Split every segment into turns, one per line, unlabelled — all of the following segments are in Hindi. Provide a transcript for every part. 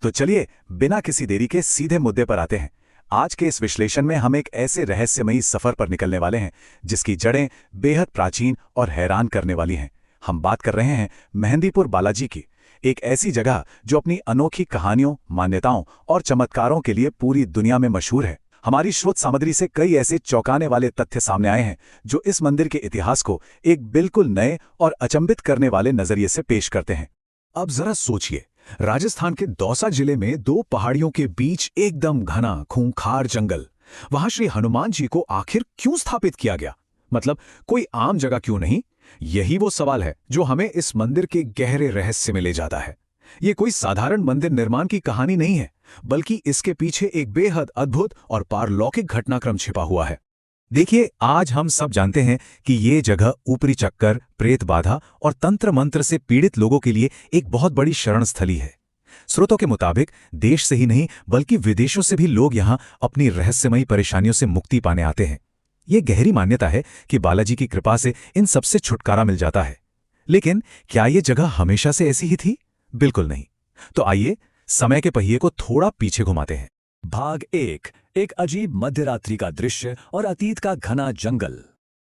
तो चलिए बिना किसी देरी के सीधे मुद्दे पर आते हैं। आज के इस विश्लेषण में हम एक ऐसे रहस्यमयी सफर पर निकलने वाले हैं जिसकी जड़ें बेहद प्राचीन और हैरान करने वाली हैं। हम बात कर रहे हैं मेहंदीपुर बालाजी की, एक ऐसी जगह जो अपनी अनोखी कहानियों, मान्यताओं और चमत्कारों के लिए पूरी दुनिया में मशहूर है। हमारी स्रोत सामग्री से कई ऐसे चौंकाने वाले तथ्य सामने आए हैं जो इस मंदिर के इतिहास को एक बिल्कुल नए और अचंभित करने वाले नजरिए से पेश करते हैं।
अब जरा सोचिए, राजस्थान के दौसा जिले में दो पहाड़ियों के बीच एकदम घना खूंखार जंगल, वहां श्री हनुमान जी को आखिर क्यों स्थापित किया गया? मतलब कोई आम जगह क्यों नहीं? यही वो सवाल है जो हमें इस मंदिर के गहरे रहस्य में ले जाता है। ये कोई साधारण मंदिर निर्माण की कहानी नहीं है, बल्कि इसके पीछे एक बेहद अद्भुत और पारलौकिक घटनाक्रम छिपा हुआ है।
देखिए, आज हम सब जानते हैं कि ये जगह ऊपरी चक्कर, प्रेत बाधा और तंत्र मंत्र से पीड़ित लोगों के लिए एक बहुत बड़ी शरण स्थली है। स्रोतों के मुताबिक देश से ही नहीं बल्कि विदेशों से भी लोग यहाँ अपनी रहस्यमयी परेशानियों से मुक्ति पाने आते हैं। ये गहरी मान्यता है कि बालाजी की कृपा से इन सबसे छुटकारा मिल जाता है। लेकिन क्या ये जगह हमेशा से ऐसी ही थी? बिल्कुल नहीं। तो आइए समय के पहिए को थोड़ा पीछे घुमाते हैं।
भाग एक अजीब मध्यरात्रि का दृश्य और अतीत का घना जंगल।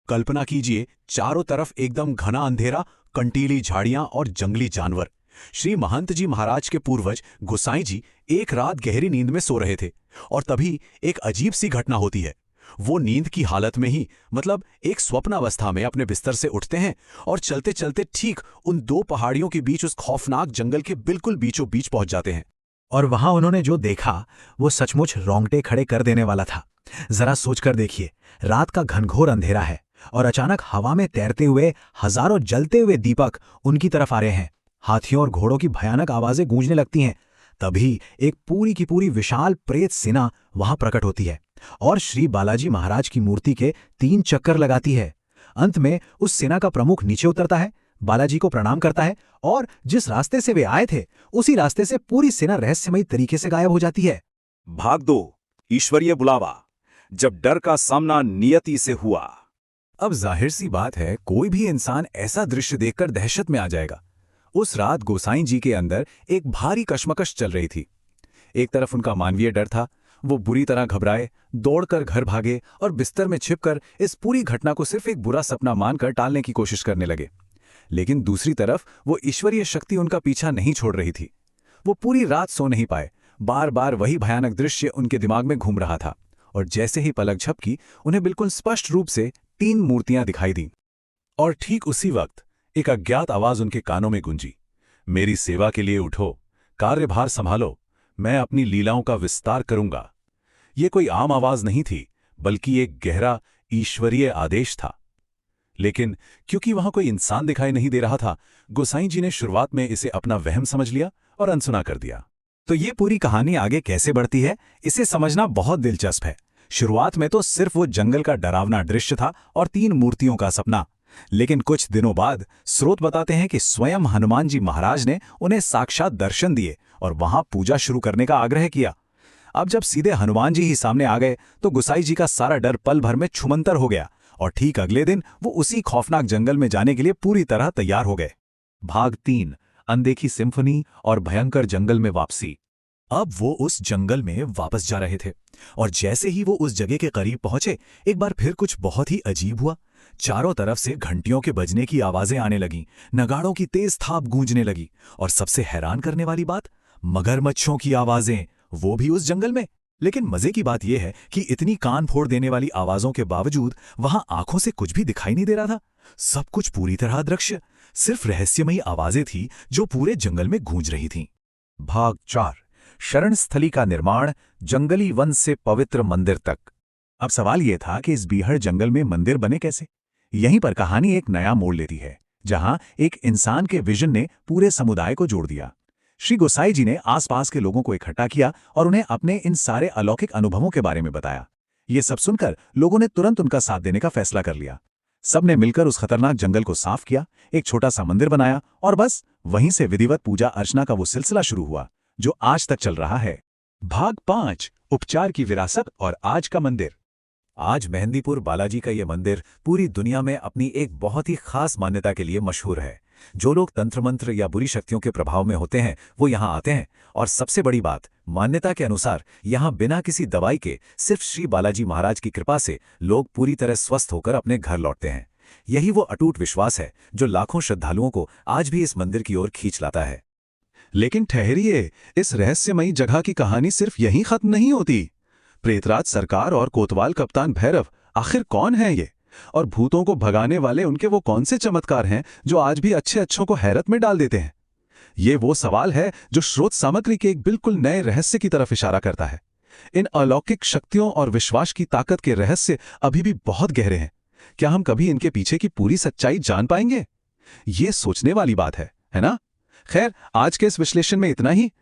कल्पना कीजिए, चारों तरफ एकदम घना अंधेरा, कंटीली झाड़ियां और जंगली जानवर। श्री महंत जी महाराज के पूर्वज गोसाई जी एक रात गहरी नींद में सो रहे थे और तभी एक अजीब सी घटना होती है। वो नींद की हालत में ही, मतलब एक स्वप्नावस्था में, अपने बिस्तर से उठते हैं और चलते चलते ठीक उन दो पहाड़ियों के बीच उस खौफनाक जंगल के बिल्कुल बीचों बीच पहुंच जाते हैं।
और वहां उन्होंने जो देखा वो सचमुच रोंगटे खड़े कर देने वाला था। जरा सोचकर देखिए, रात का घनघोर अंधेरा है और अचानक हवा में तैरते हुए हजारों जलते हुए दीपक उनकी तरफ आ रहे हैं। हाथियों और घोड़ों की भयानक आवाजें गूंजने लगती हैं। तभी एक पूरी की पूरी विशाल प्रेत सेना वहां प्रकट होती है और श्री बालाजी महाराज की मूर्ति के 3 चक्कर लगाती है। अंत में उस सेना का प्रमुख नीचे उतरता है, बालाजी को प्रणाम करता है और जिस रास्ते से वे आए थे उसी रास्ते से पूरी सेना रहस्यमयी तरीके से गायब हो जाती है।
भाग 2, ईश्वरीय बुलावा, जब डर का सामना नियति से हुआ।
अब जाहिर सी बात है, कोई भी इंसान ऐसा दृश्य देखकर दहशत में आ जाएगा। उस रात गोसाई जी के अंदर एक भारी कश्मकश चल रही थी। एक तरफ उनका मानवीय डर था, वो बुरी तरह घबराए, दौड़कर घर भागे और बिस्तर में छिपकर इस पूरी घटना को सिर्फ एक बुरा सपना मानकर टालने की कोशिश करने लगे। लेकिन दूसरी तरफ वो ईश्वरीय शक्ति उनका पीछा नहीं छोड़ रही थी। वो पूरी रात सो नहीं पाए, बार बार वही भयानक दृश्य उनके दिमाग में घूम रहा था। और जैसे ही पलक झपकी, उन्हें बिल्कुल स्पष्ट रूप से 3 मूर्तियां दिखाई दीं।
और ठीक उसी वक्त एक अज्ञात आवाज उनके कानों में गूंजी, मेरी सेवा के लिए उठो, कार्यभार संभालो, मैं अपनी लीलाओं का विस्तार करूंगा। ये कोई आम आवाज नहीं थी, बल्कि एक गहरा ईश्वरीय आदेश था। लेकिन क्योंकि वहां कोई इंसान दिखाई नहीं दे रहा था, गोसाई जी ने शुरुआत में इसे अपना वहम समझ लिया और अनसुना कर दिया।
तो ये पूरी कहानी आगे कैसे बढ़ती है, इसे समझना बहुत दिलचस्प है। शुरुआत में तो सिर्फ वो जंगल का डरावना दृश्य था और 3 मूर्तियों का सपना। लेकिन कुछ दिनों बाद स्रोत बताते हैं कि स्वयं हनुमान जी महाराज ने उन्हें साक्षात दर्शन दिए और वहां पूजा शुरू करने का आग्रह किया। अब जब सीधे हनुमान जी ही सामने आ गए तो गोसाई जी का सारा डर पल भर में छुमंतर हो गया और ठीक अगले दिन वो उसी खौफनाक जंगल में जाने के लिए पूरी तरह तैयार हो गए।
भाग 3, अनदेखी सिम्फनी और भयंकर जंगल में वापसी। अब वो उस जंगल में वापस जा रहे थे और जैसे ही वो उस जगह के करीब पहुंचे, एक बार फिर कुछ बहुत ही अजीब हुआ। चारों तरफ से घंटियों के बजने की आवाजें आने लगीं, नगाड़ों की तेज थाप गूंजने लगी और सबसे हैरान करने वाली बात, मगरमच्छों की आवाजें, वो भी उस जंगल में। लेकिन मजे की बात यह है कि इतनी कान फोड़ देने वाली आवाजों के बावजूद वहां आंखों से कुछ भी दिखाई नहीं दे रहा था। सब कुछ पूरी तरह अदृश्य, सिर्फ रहस्यमयी आवाजें थी जो पूरे जंगल में गूंज रही थीं।
भाग 4, शरण स्थली का निर्माण, जंगली वन से पवित्र मंदिर तक। अब सवाल यह था कि इस बीहड़ जंगल में मंदिर बने कैसे? यहीं पर कहानी एक नया मोड़ लेती है, जहां एक इंसान के विजन ने पूरे समुदाय को जोड़ दिया। श्री गोसाई जी ने आसपास के लोगों को इकट्ठा किया और उन्हें अपने इन सारे अलौकिक अनुभवों के बारे में बताया। ये सब सुनकर लोगों ने तुरंत उनका साथ देने का फैसला कर लिया। सबने मिलकर उस खतरनाक जंगल को साफ किया, एक छोटा सा मंदिर बनाया और बस वहीं से विधिवत पूजा अर्चना का वो सिलसिला शुरू हुआ जो आज तक चल रहा है।
भाग 5, उपचार की विरासत और आज का मंदिर।
आज मेहंदीपुर बालाजी का ये मंदिर पूरी दुनिया में अपनी एक बहुत ही खास मान्यता के लिए मशहूर है।
जो लोग तंत्र मंत्र या बुरी शक्तियों के प्रभाव में होते हैं वो यहाँ आते हैं। और सबसे बड़ी बात, मान्यता के अनुसार यहाँ बिना किसी दवाई के सिर्फ श्री बालाजी महाराज की कृपा से लोग पूरी तरह स्वस्थ होकर अपने घर लौटते हैं। यही वो अटूट विश्वास है जो लाखों श्रद्धालुओं को आज भी इस मंदिर की ओर खींच लाता है।
लेकिन ठहरिए, इस रहस्यमयी जगह की कहानी सिर्फ यहीं खत्म नहीं होती। प्रेतराज सरकार और कोतवाल कप्तान भैरव आखिर कौन है ये? और भूतों को भगाने वाले उनके वो कौन से चमत्कार हैं जो आज भी अच्छे अच्छों को हैरत में डाल देते हैं? ये वो सवाल है जो स्रोत सामग्री के एक बिल्कुल नए रहस्य की तरफ इशारा करता है। इन अलौकिक शक्तियों और विश्वास की ताकत के रहस्य अभी भी बहुत गहरे हैं। क्या हम कभी इनके पीछे की पूरी सच्चाई जान पाएंगे? ये सोचने वाली बात है ना? खैर, आज के इस विश्लेषण में इतना ही।